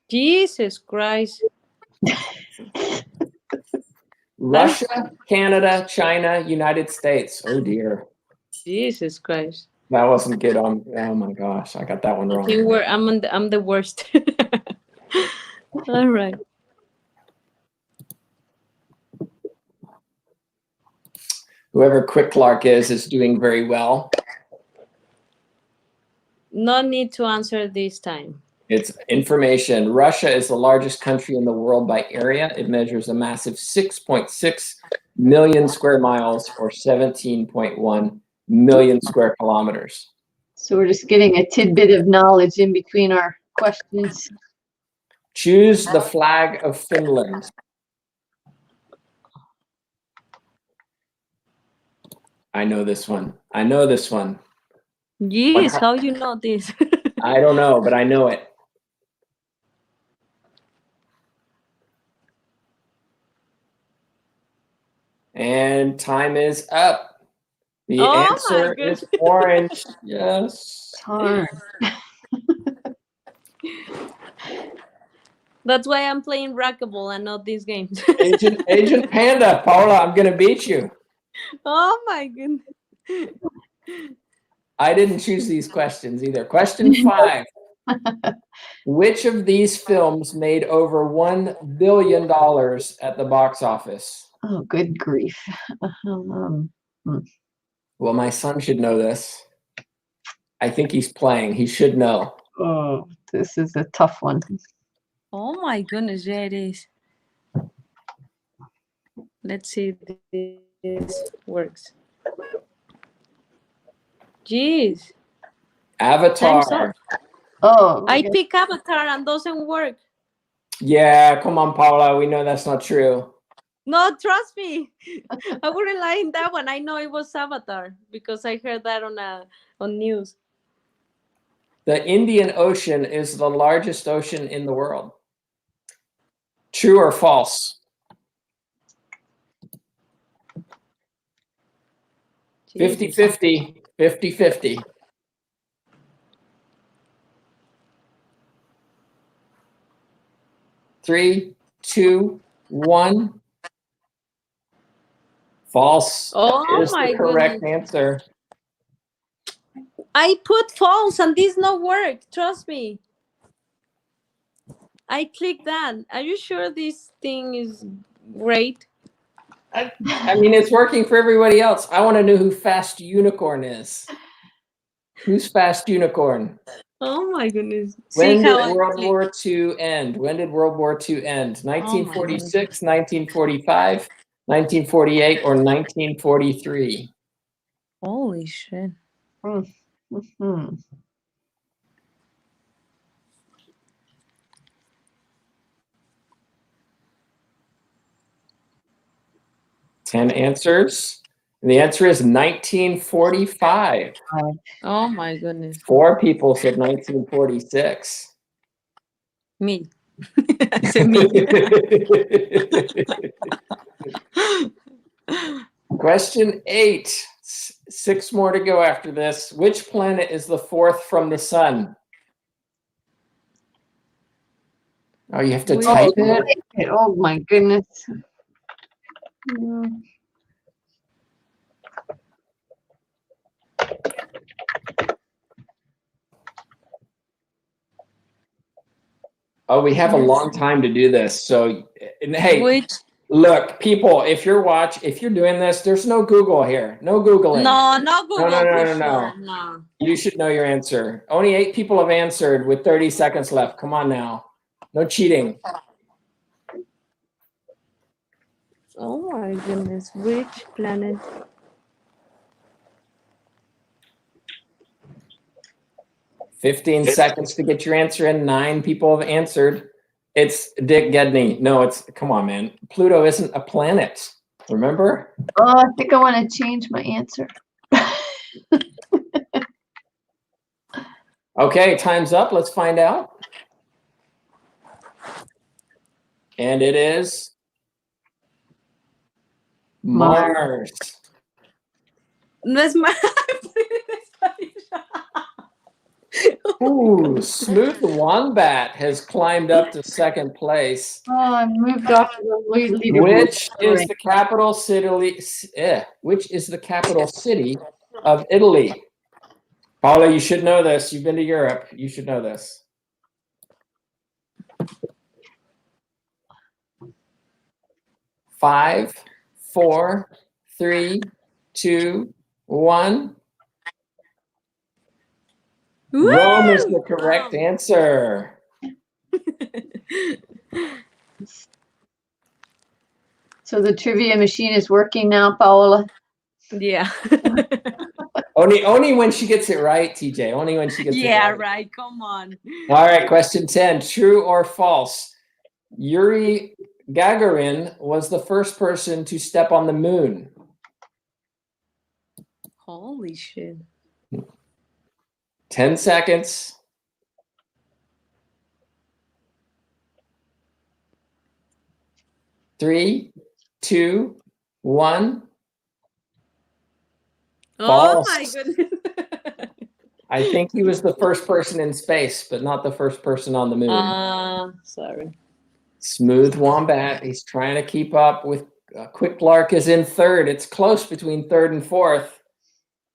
Jesus Christ. Russia, Canada, China, United States. Oh dear. Jesus Christ. That wasn't good on. Oh my gosh, I got that one wrong. I'm the worst. All right. Whoever Quick Clark is doing very well. No need to answer this time. It's information. Russia is the largest country in the world by area. It measures a massive 6.6 million square miles or 17.1 million square kilometers. So we're just getting a tidbit of knowledge in between our questions. Choose the flag of Finland. I know this one. I know this one. Yes, how you know this? I don't know, but I know it. And time is up. The answer is orange. Yes. Darn. That's why I'm playing racquetball and not these games. Agent Panda, Paula, I'm gonna beat you. Oh my goodness. I didn't choose these questions either. Question 5. Which of these films made over $1 billion at the box office? Oh, good grief. Well, my son should know this. I think he's playing. He should know. Oh, this is a tough one. Oh my goodness, yeah, it is. Let's see if this works. Jeez. Time's Avatar. up. Oh, I pick Avatar and doesn't work. Yeah, come on, Paula. We know that's not true. No, trust me. I wouldn't lie in that one. I know it was Avatar because I heard that on news. The Indian Ocean is the largest ocean in the world. True or false? 50-50. 50-50. Three, two, one. False. Oh Is my the correct goodness. answer. I put false and this not work. Trust me. I clicked that. Are you sure this thing is great? I mean, it's working for everybody else. I want to know who Fast Unicorn is. Who's Fast Unicorn? Oh my goodness. When See did how I World click. War II end? When did World War II end? 1946, 1945, 1948, or 1943? Holy shit. Mm-hmm. 10 answers. And the answer is 1945. Oh my goodness. 4 people said 1946. Me. I said me. Question 8. 6 more to go after this. Which planet is the 4th from the sun? Oh, you have to type it? Oh my goodness. Mm. Oh, we have a long time to do this. So, and hey, Which? look, people, if you're doing this, there's no Google here. No Googling. No Google no, for no. sure. No. You should know your answer. Only 8 people have answered with 30 seconds left. Come on now. No cheating. Oh my goodness. Which planet? Fifteen seconds to get your answer in. 9 people have answered. It's Dick Gedney. No, come on, man. Pluto isn't a planet. Remember? Oh, I think I want to change my answer. Okay, time's up. Let's find out. And it is Mars. No es Mars. Ooh, Smooth Wombat has climbed up to 2nd place. Oh, I moved off the leaderboard. Which is the capital city? Which is the capital city of Italy? Paula, you should know this. You've been to Europe. You should know this. Five, 4, 3, 2, 1. Rome is the correct answer. So the trivia machine is working now, Paola. Yeah. Only when she gets it right, TJ. Only when she gets it right. Yeah, right. Come on. All right, question 10. True or false? Yuri Gagarin was the first person to step on the moon. Holy shit. 10 seconds. 3, 2, 1. Oh False. my goodness. I think he was the first person in space, but not the first person on the moon. Sorry. Smooth Wombat. He's trying to keep up with Quick Lark is in third. It's close between third and fourth.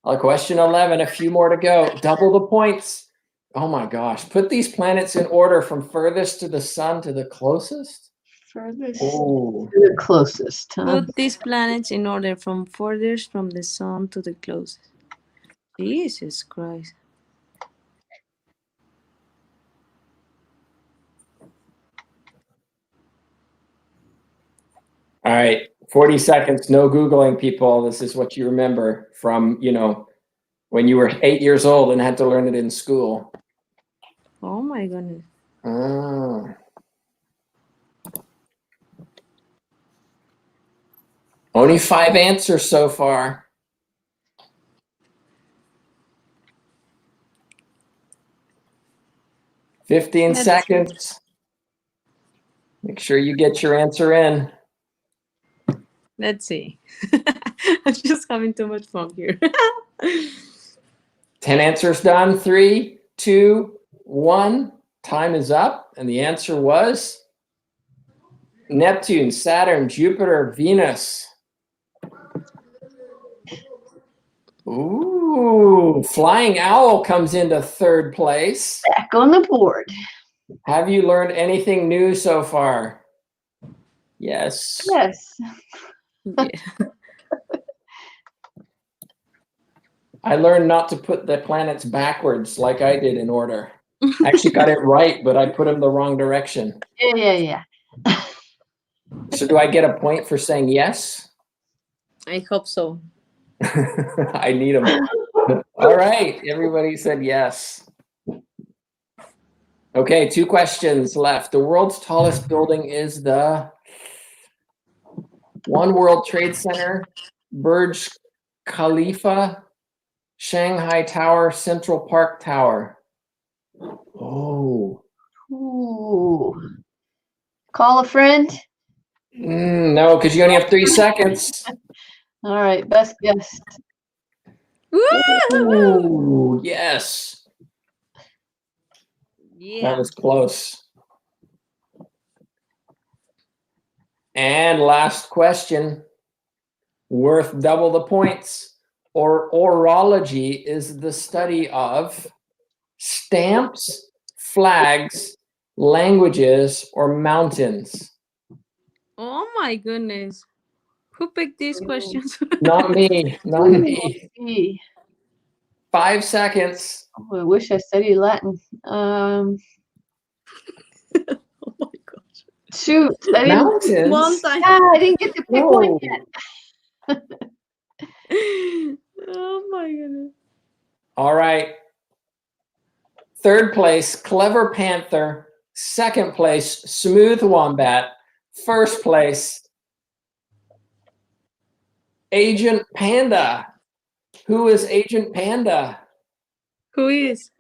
Question 11, a few more to go. Double the points. Oh my gosh. Put these planets in order from furthest to the sun to the closest. Furthest Oh. to the closest, huh? Put these planets in order from furthest from the sun to the closest. Jesus Christ. All right. 40 seconds. No Googling, people. This is what you remember from, when you were 8 years old and had to learn it in school. Oh my goodness. Only 5 answers so far. 15 seconds. Make sure you get your answer in. Let's see. I'm just having too much fun here. 10 answers done. 3, 2, 1. Time is up. And the answer was Neptune, Saturn, Jupiter, Venus. Ooh, Flying Owl comes into third place. Back on the board. Have you learned anything new so far? Yes. Yes. Yeah. I learned not to put the planets backwards like I did in order. I actually got it right, but I put them the wrong direction. Yeah. So do I get a point for saying yes? I hope so. I need them. All right. Everybody said yes. Okay, 2 questions left. The world's tallest building is the One World Trade Center, Burj Khalifa, Shanghai Tower, Central Park Tower. Oh. Ooh. Call a friend. No, because you only have 3 seconds. All right, best guess. Ooh, yes. Yeah. That was close. And last question, worth double the points. Orology is the study of stamps, flags, languages, or mountains. Oh my goodness. Who picked these questions? Not me. Not me. Gee. 5 seconds. Oh, I wish I studied Latin. Oh my gosh. Shoot, I didn't. Mountains? One time. I didn't get to pick one No. yet. Oh my goodness. All right. 3rd place, Clever Panther. 2nd place, Smooth Wombat. 1st place, Agent Panda. Who is Agent Panda? Who is?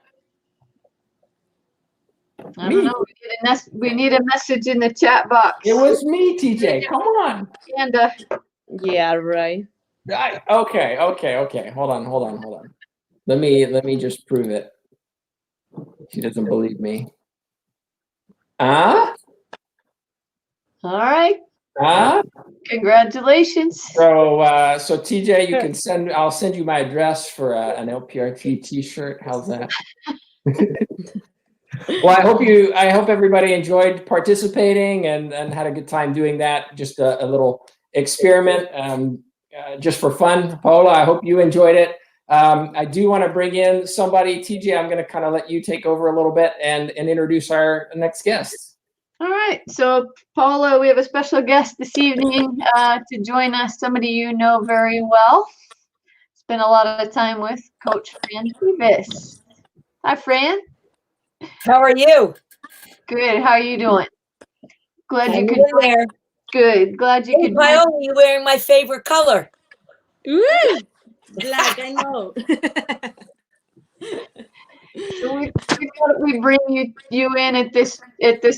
I don't know. We need a message in the chat box. It was me, TJ. Come on. And Yeah, right. Okay. Hold on. Let me just prove it. She doesn't believe me. all right. Congratulations. So TJ, you can I'll send you my address for an LPRT t-shirt. How's that? Well, I hope everybody enjoyed participating and had a good time doing that. Just a little experiment, just for fun. Paola, I hope you enjoyed it. I do want to bring in somebody. TJ, I'm going to kind of let you take over a little bit and introduce our next guest. All right. So, Paola, we have a special guest this evening to join us. Somebody you know very well. Spent a lot of time with Coach Fran Davis. Hi, Fran. How are you? Good. How are you doing? Glad you could. There. Good. Glad you Hey, could. Paola, you're wearing my favorite color. Woo! Black, I know. So we thought we'd bring you in at this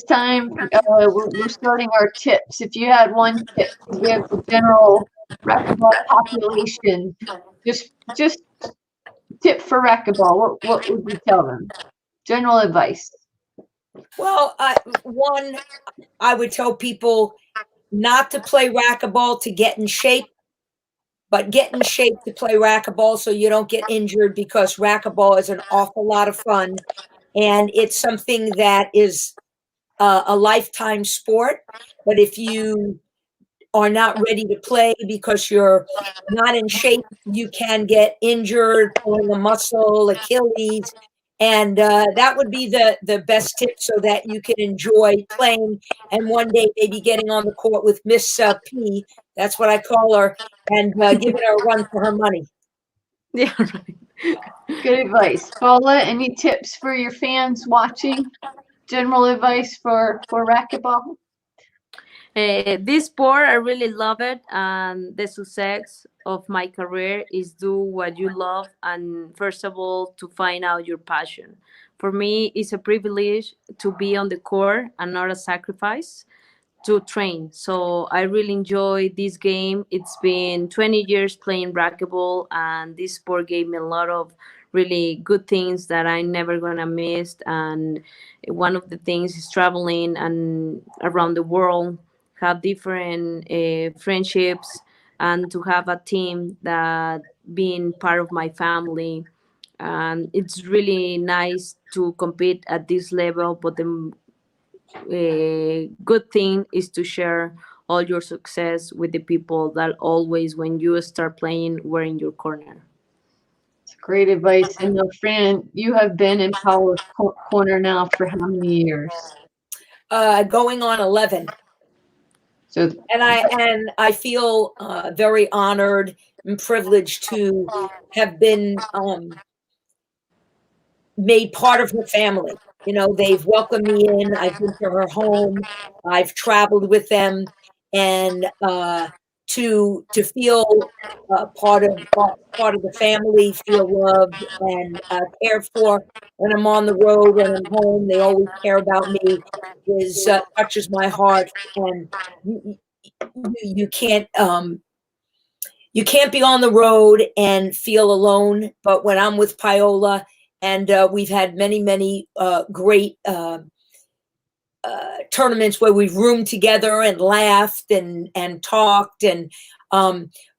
time. We're starting our tips. If you had one tip to give the general racquetball population, just tip for racquetball, what would you tell them? General advice. Well, I would tell people not to play racquetball to get in shape, but get in shape to play racquetball so you don't get injured, because racquetball is an awful lot of fun, and it's something that is a lifetime sport. But if you are not ready to play because you're not in shape, you can get injured, pulling a muscle, Achilles, and that would be the best tip, so that you can enjoy playing, and one day maybe getting on the court with Miss P. That's what I call her, and giving her a run for her money. Yeah, right. Good advice. Paula, any tips for your fans watching? General advice for racquetball? This sport, I really love it, and the success of my career is do what you love, and first of all, to find out your passion. For me, it's a privilege to be on the court and not a sacrifice to train. So I really enjoy this game. It's been 20 years playing racquetball, and this sport gave me a lot of really good things that I'm never gonna miss. And one of the things is traveling and around the world, have different friendships, and to have a team that being part of my family. And it's really nice to compete at this level, but the good thing is to share all your success with the people that always, when you start playing, were in your corner. It's great advice. And Fran, you have been in Paula's corner now for how many years? Going on 11. So And I feel very honored and privileged to have been made part of her family. You know, they've welcomed me in. I've been to her home. I've traveled with them, and to feel part of the family, feel loved and cared for. When I'm on the road, when I'm home, they always care about me. Is touches my heart, and you, you can't you can't be on the road and feel alone. But when I'm with Paola, and we've had many great tournaments where we've roomed together and laughed and talked, and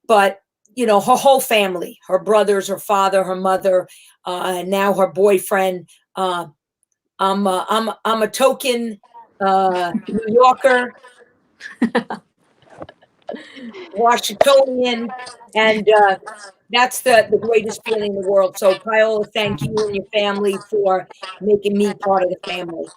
but you know, her whole family, her brothers, her father, her mother, and now her boyfriend. I'm a token New Yorker, Washingtonian, and that's the greatest feeling in the world. So, Paola, thank you and your family for making me part of the family.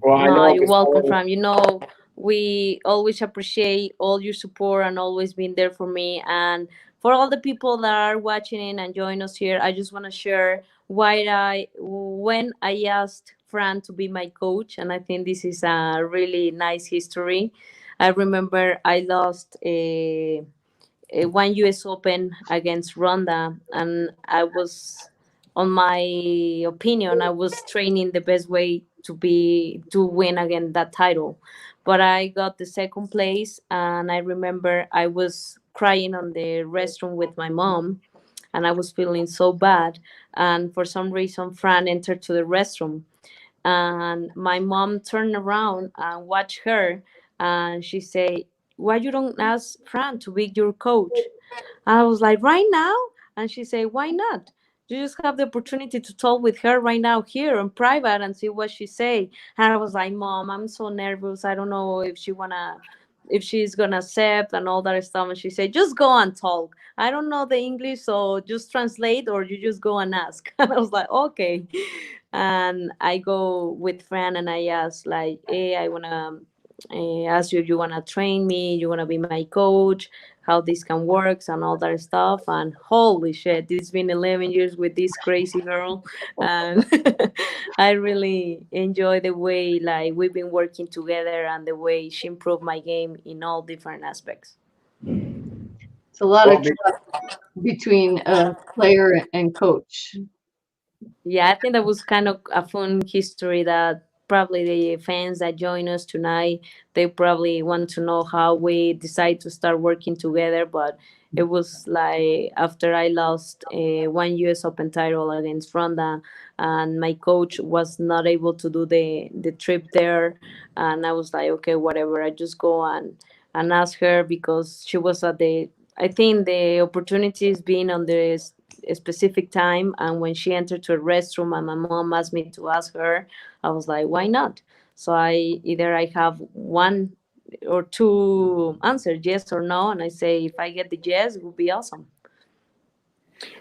Well, I No, know you're welcome, before, Fran. We always appreciate all your support and always being there for me. And for all the people that are watching and join us here, I just want to share why when I asked Fran to be my coach, and I think this is a really nice history. I remember I lost one US Open against Ronda, and I was, on my opinion, I was training the best way to win again that title. But I got the second place, and I remember I was crying on the restroom with my mom, and I was feeling so bad. And for some reason, Fran entered to the restroom, and my mom turned around and watched her, and she said, "Why you don't ask Fran to be your coach?" And I was like, "Right now?" And she said, "Why not? You just have the opportunity to talk with her right now here in private and see what she say." And I was like, "Mom, I'm so nervous. I don't know if she's gonna accept and all that stuff." And she said, "Just go and talk. I don't know the English, so just translate or you just go and ask." And I was like, "Okay." And I go with Fran and I ask like, "Hey, I wanna ask you, you wanna train me? You wanna be my coach? How this can work and all that stuff." And holy shit, it's been 11 years with this crazy girl, and I really enjoy the way like we've been working together and the way she improved my game in all different aspects. it's a lot well, of trust between player and coach. Yeah, I think that was kind of a fun history that probably the fans that join us tonight, they probably want to know how we decide to start working together. But it was like after I lost one US Open title against Ronda, and my coach was not able to do the trip there, and I was like, okay, whatever, I just go and ask her, because she was at the, I think the opportunities being on the a specific time, and when she entered to a restroom and my mom asked me to ask her, I was like, why not? So I have one or two answers, yes or no, and I say if I get the yes, it would be awesome.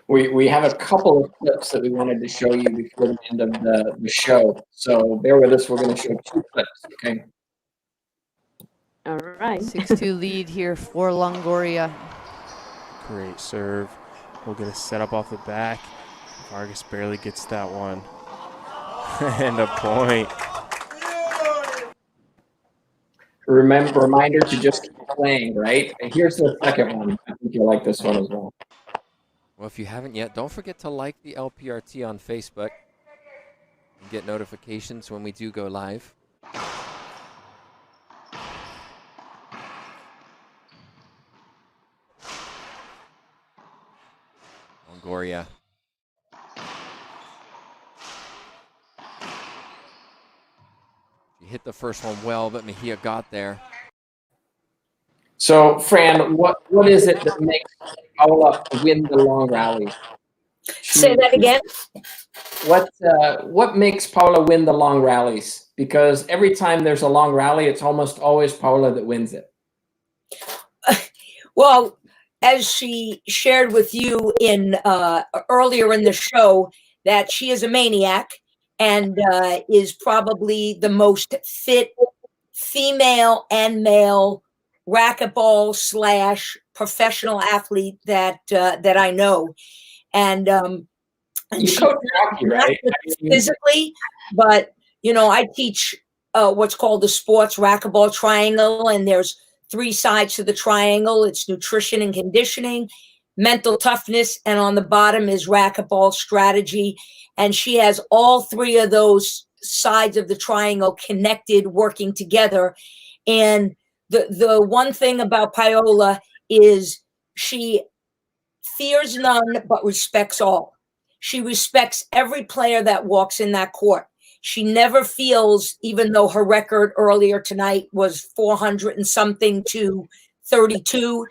We have a couple of clips that we wanted to show you before the end of the show. So bear with us. We're going to show 2 clips, okay? All right. 6-2 lead here for Longoria. Great serve. We'll get a setup off the back. Vargas barely gets that one. And a point. Reminder to just keep playing, right? And here's the second one. I think you'll like this one as well. Well, if you haven't yet, don't forget to like the LPRT on Facebook and get notifications when we do go live. Longoria. She hit the first one well, but Mejia got there. So, Fran, what is it that makes Paola win the long rallies? Say that again. What makes Paola win the long rallies? Because every time there's a long rally, it's almost always Paola that wins it. Well, as she shared with you in earlier in the show, that she is a maniac and is probably the most fit female and male racquetball / professional athlete that I know. And You she, coach hockey, not right? just physically, but I teach what's called the sports racquetball triangle, and there's 3 sides to the triangle. It's nutrition and conditioning, mental toughness, and on the bottom is racquetball strategy. And she has all 3 of those sides of the triangle connected, working together. And the one thing about Paola is she fears none but respects all. She respects every player that walks in that court. She never feels, even though her record earlier tonight was 400 and something to 32,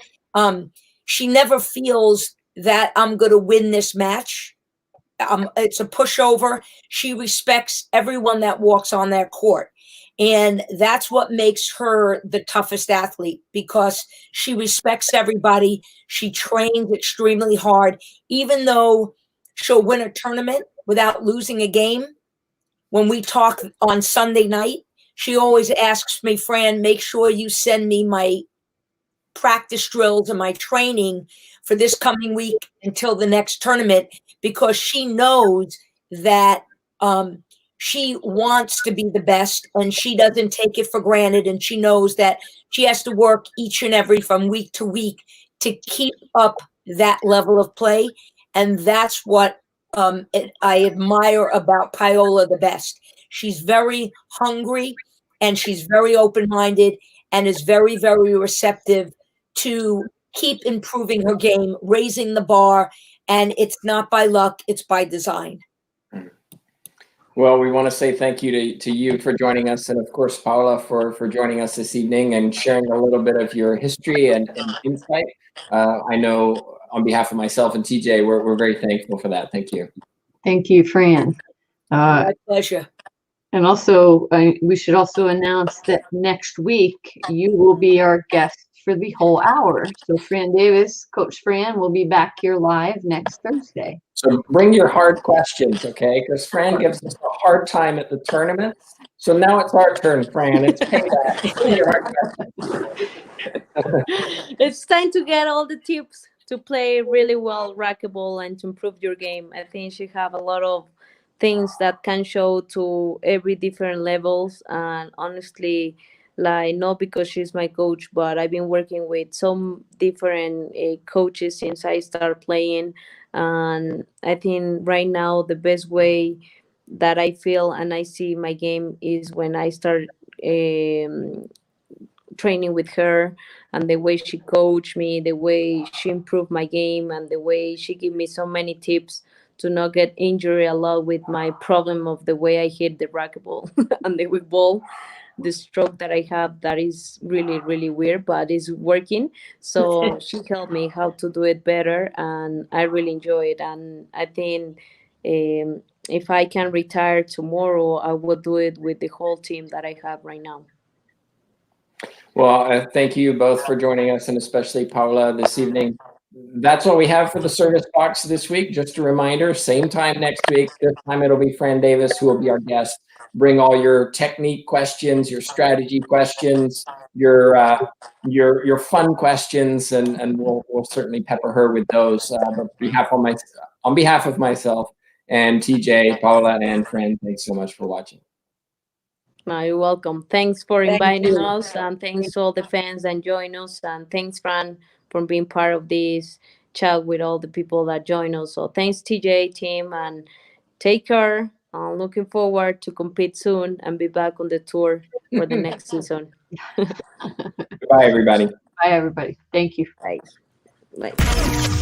she never feels that I'm going to win this match. It's a pushover. She respects everyone that walks on that court. And that's what makes her the toughest athlete, because she respects everybody. She trains extremely hard, even though she'll win a tournament without losing a game. When we talk on Sunday night, she always asks me, Fran, make sure you send me my practice drills and my training for this coming week until the next tournament, because she knows that she wants to be the best and she doesn't take it for granted. And she knows that she has to work each and every from week to week to keep up that level of play. And that's what I admire about Paola the best. She's very hungry and she's very open-minded and is very, very receptive to keep improving her game, raising the bar. And it's not by luck, it's by design. Well, we want to say thank you to you for joining us, and of course, Paola for joining us this evening and sharing a little bit of your history and insight. I know on behalf of myself and TJ, we're very thankful for that. Thank you. Thank you, Fran. My pleasure. And also, we should also announce that next week you will be our guest for the whole hour. So Fran Davis, Coach Fran, will be back here live next Thursday. So bring your hard questions, okay? Because Fran gives us a hard time at the tournaments. So now it's our turn, Fran. It's payback. Bring your hard questions. It's time to get all the tips to play really well racquetball and to improve your game. I think she have a lot of things that can show to every different levels, and honestly, like, not because she's my coach, but I've been working with some different coaches since I started playing, and I think right now the best way that I feel and I see my game is when I start training with her, and the way she coached me, the way she improved my game, and the way she gave me so many tips to not get injured a lot with my problem of the way I hit the racquetball and the weak ball, the stroke that I have that is really, really weird, but it's working. So she helped me how to do it better, and I really enjoy it. And I think if I can retire tomorrow, I will do it with the whole team that I have right now. Well, thank you both for joining us, and especially Paola this evening. That's all we have for the service box this week. Just a reminder, same time next week. This time it'll be Fran Davis who will be our guest. Bring all your technique questions, your strategy questions, your fun questions, and we'll certainly pepper her with those. But on behalf of myself and TJ, Paola, and Fran, thanks so much for watching. You're welcome. Thanks for Thank inviting you. us, and thanks to all the fans that join us, and thanks, Fran, for being part of this chat with all the people that join us. So thanks, TJ team, and take care. I'm looking forward to compete soon and be back on the tour for the next season. Goodbye, everybody. Bye, everybody. Thank you. Bye. Bye.